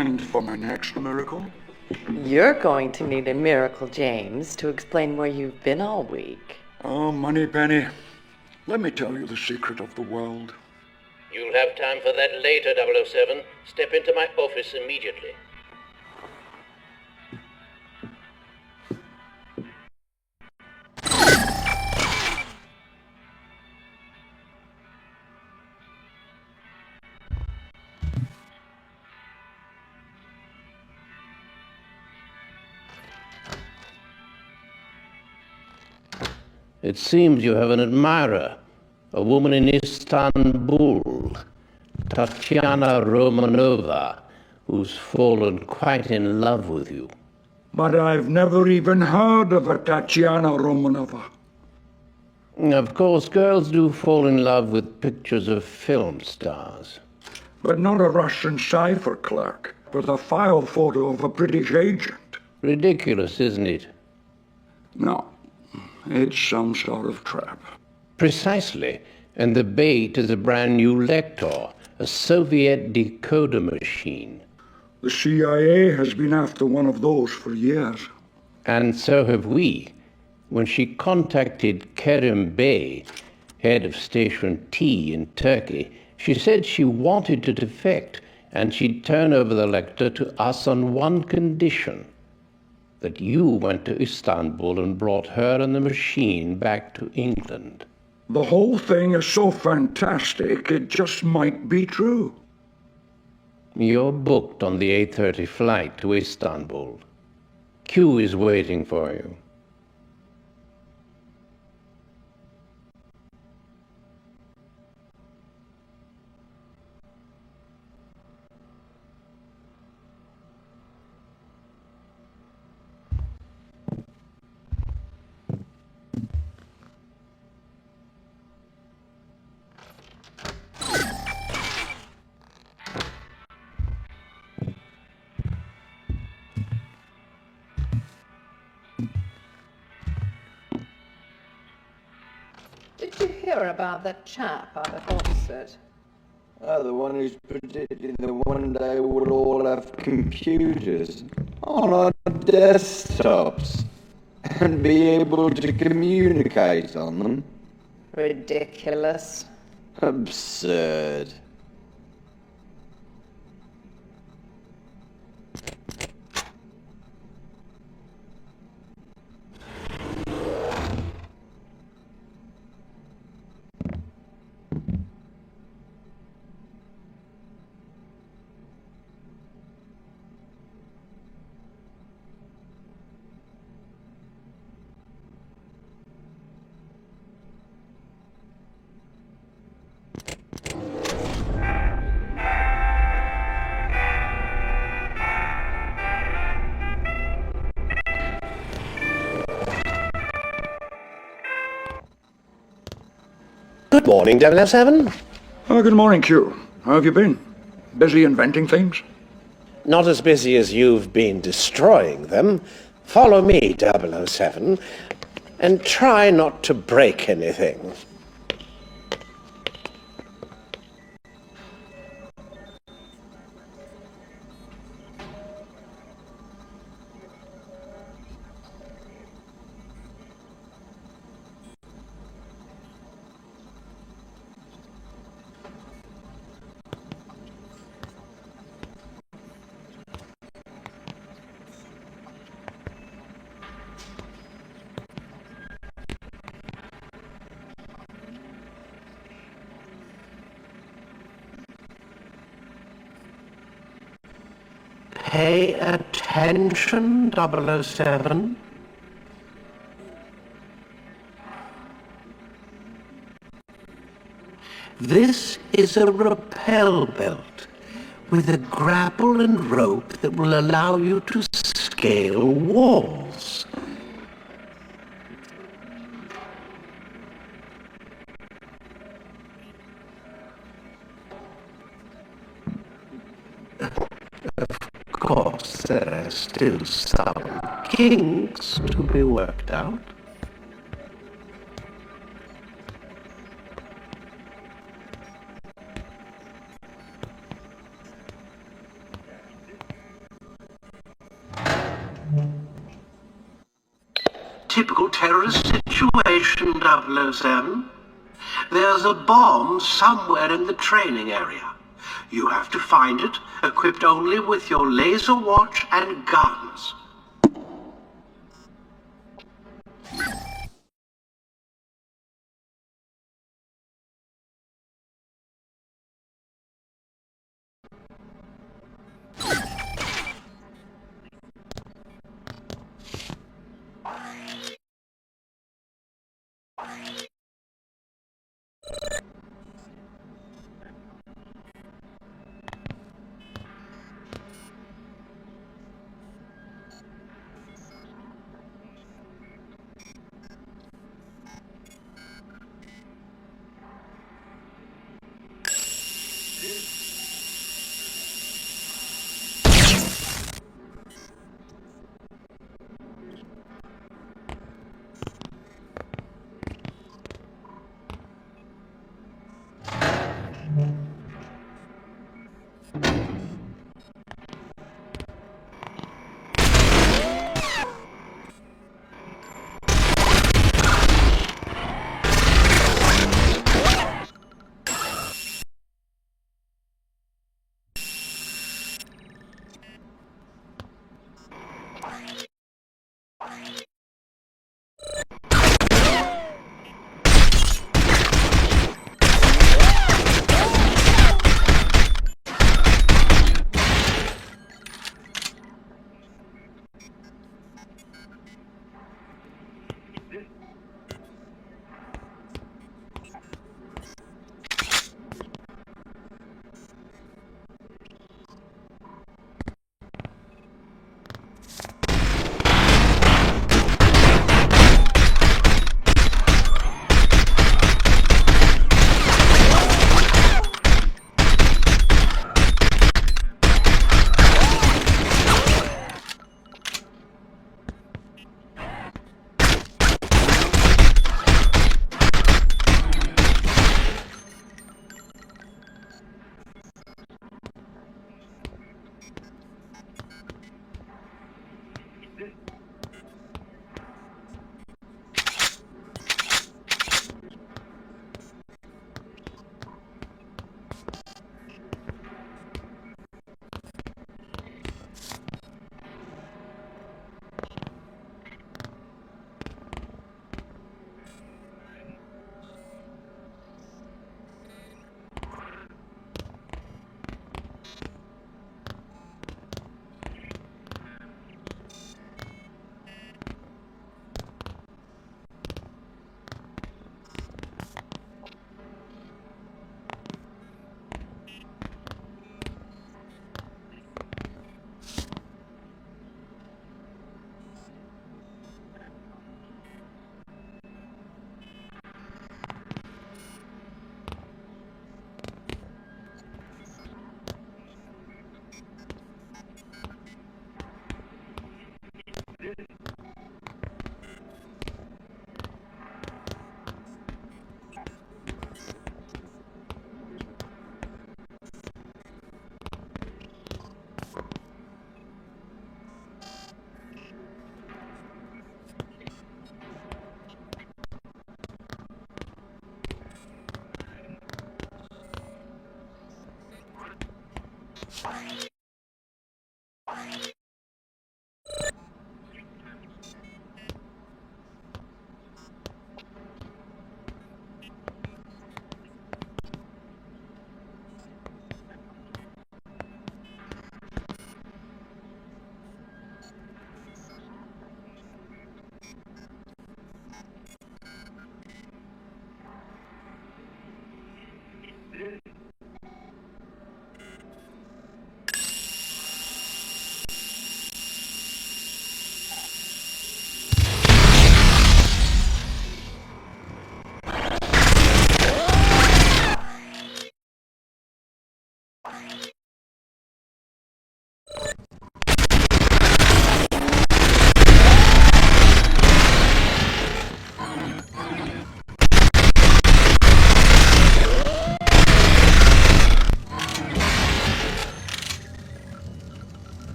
And for my next miracle? You're going to need a miracle, James, to explain where you've been all week. Oh, Moneypenny, let me tell you the secret of the world. You'll have time for that later, 007. Step into my office immediately. It seems you have an admirer, a woman in Istanbul, Tatiana Romanova, who's fallen quite in love with you. But I've never even heard of a Tatiana Romanova. Of course, girls do fall in love with pictures of film stars. But not a Russian cipher clerk with a file photo of a British agent. Ridiculous, isn't it? No, it's some sort of trap. Precisely. And the bait is a brand new lector, a Soviet decoder machine. The CIA has been after one of those for years. And so have we. When she contacted Kerim Bey, head of Station T in Turkey, she said she wanted to defect, and she'd turn over the lector to us on one condition: that you went to Istanbul and brought her and the machine back to England. The whole thing is so fantastic, it just might be true. You're booked on the 8:30 flight to Istanbul. Q is waiting for you. Did you hear about that chap out at Oxford? The one who's predicting that one day we'll all have computers on our desktops and be able to communicate on them. Ridiculous. Absurd. Good morning, 007. Oh, good morning, Q. How have you been? Busy inventing things? Not as busy as you've been destroying them. Follow me, 007, and try not to break anything. Pay attention, 007. This is a rappel belt with a grapple and rope that will allow you to scale walls. Of course, there are still some kinks to be worked out. typical terrorist situation, 007. There's a bomb somewhere in the training area. You have to find it, equipped only with your laser watch and guns.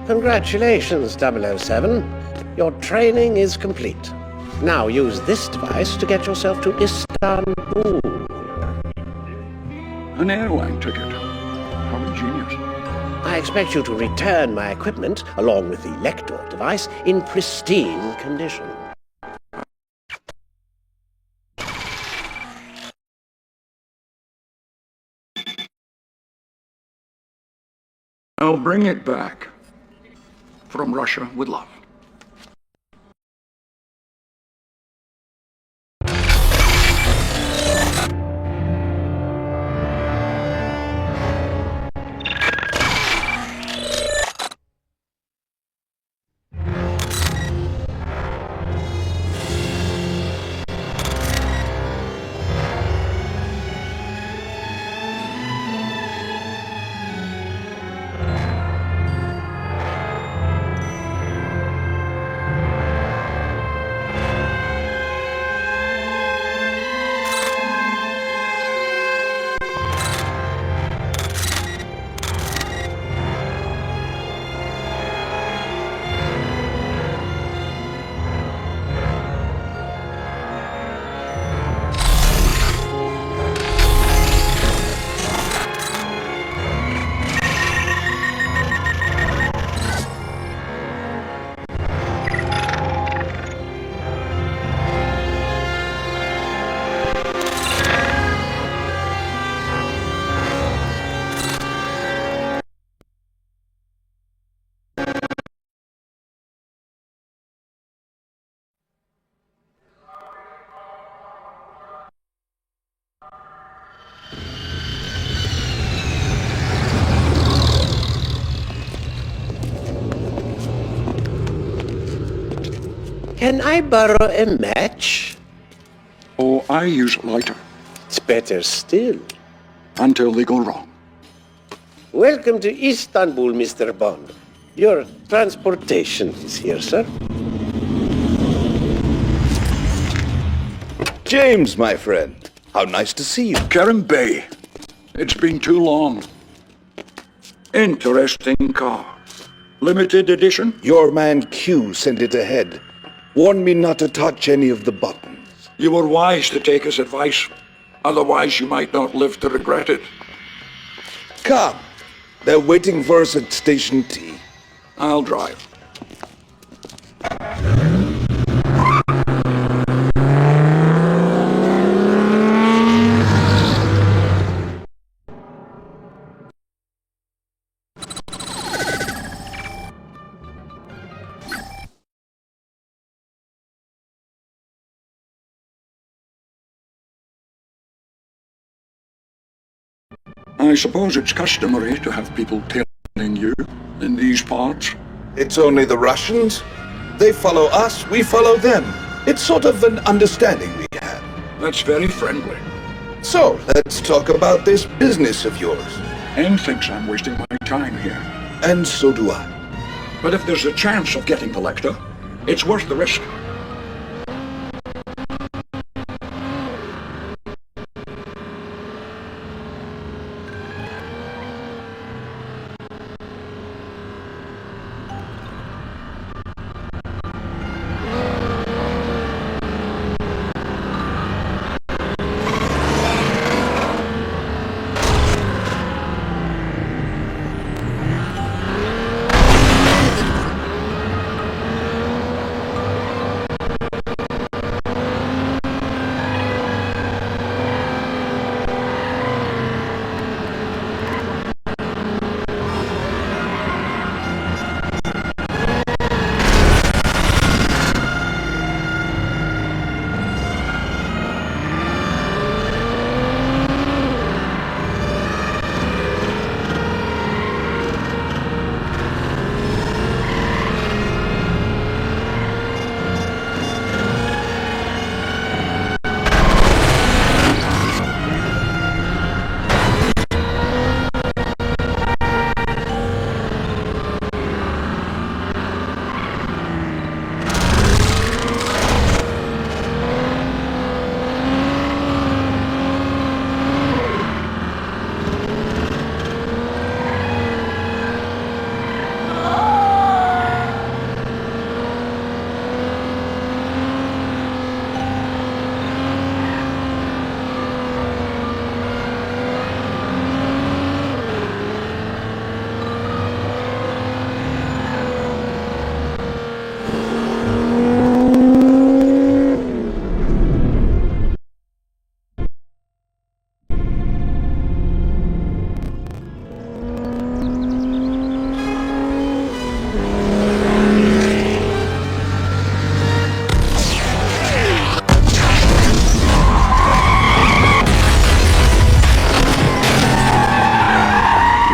Congratulations, 007. Your training is complete. Now use this device to get yourself to Istanbul. An airline ticket. How ingenious. I expect you to return my equipment, along with the Lector device, in pristine condition. I'll bring it back. From Russia with love. Can I borrow a match? Oh, I use a lighter It's better still. until they go wrong. Welcome to Istanbul, Mr. Bond. Your transportation is here, sir. James, my friend. How nice to see you. Kerim Bey. It's been too long. Interesting car. Limited edition? Your man Q sent it ahead. Warned me not to touch any of the buttons. You were wise to take his advice. Otherwise, you might not live to regret it. Come. They're waiting for us at Station T. I'll drive. I suppose it's customary to have people tailing you in these parts. It's only the Russians. They follow us, we follow them. It's sort of an understanding we have. That's very friendly. So, let's talk about this business of yours. N thinks I'm wasting my time here. And so do I. But if there's a chance of getting the Lecter, it's worth the risk.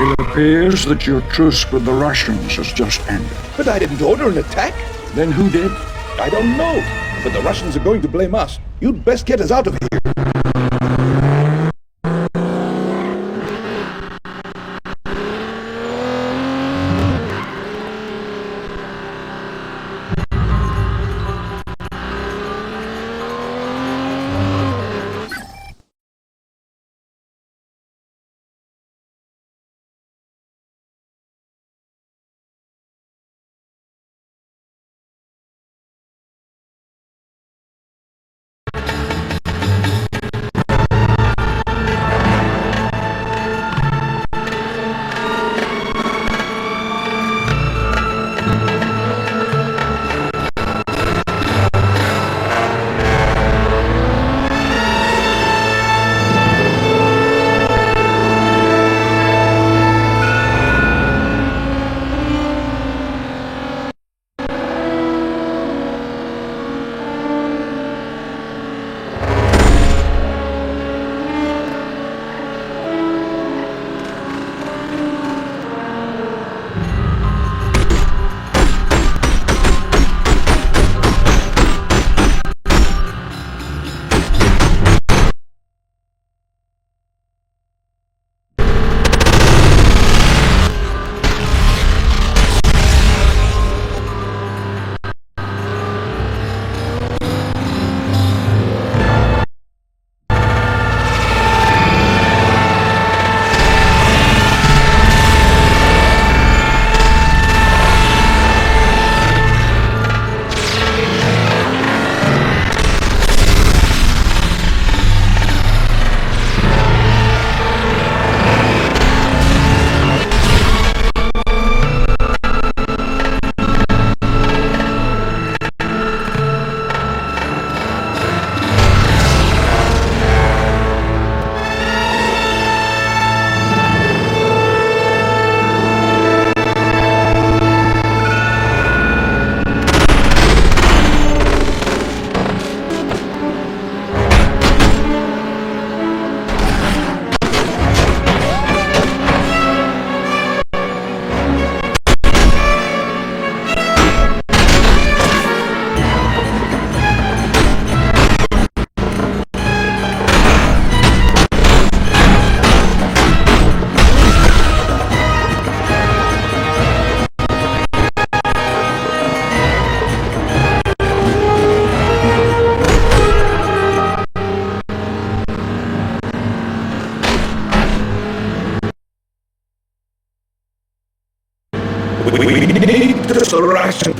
It appears that your truce with the Russians has just ended. But I didn't order an attack. Then who did? I don't know. But the Russians are going to blame us. You'd best get us out of here.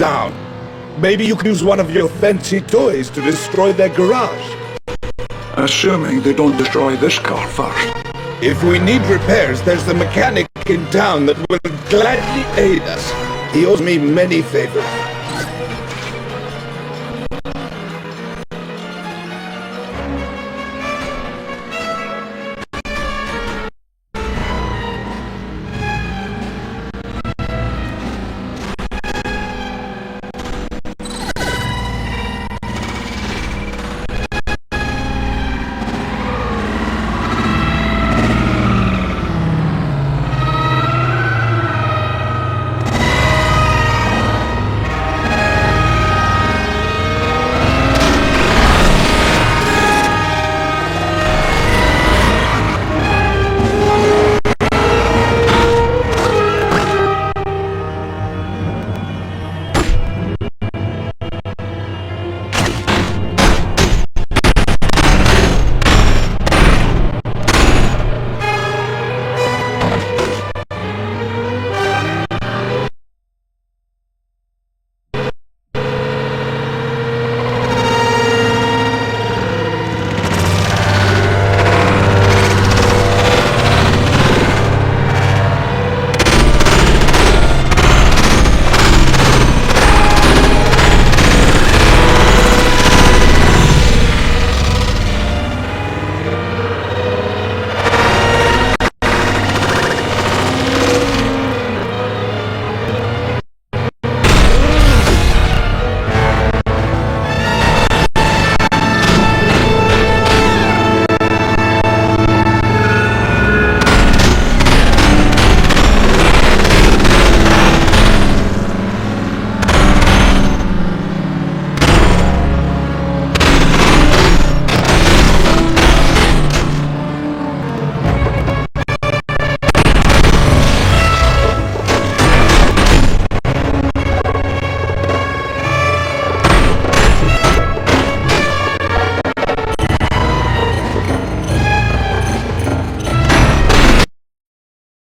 down. Maybe you can use one of your fancy toys to destroy their garage. Assuming they don't destroy this car first. If we need repairs, there's the mechanic in town that will gladly aid us. He owes me many favors.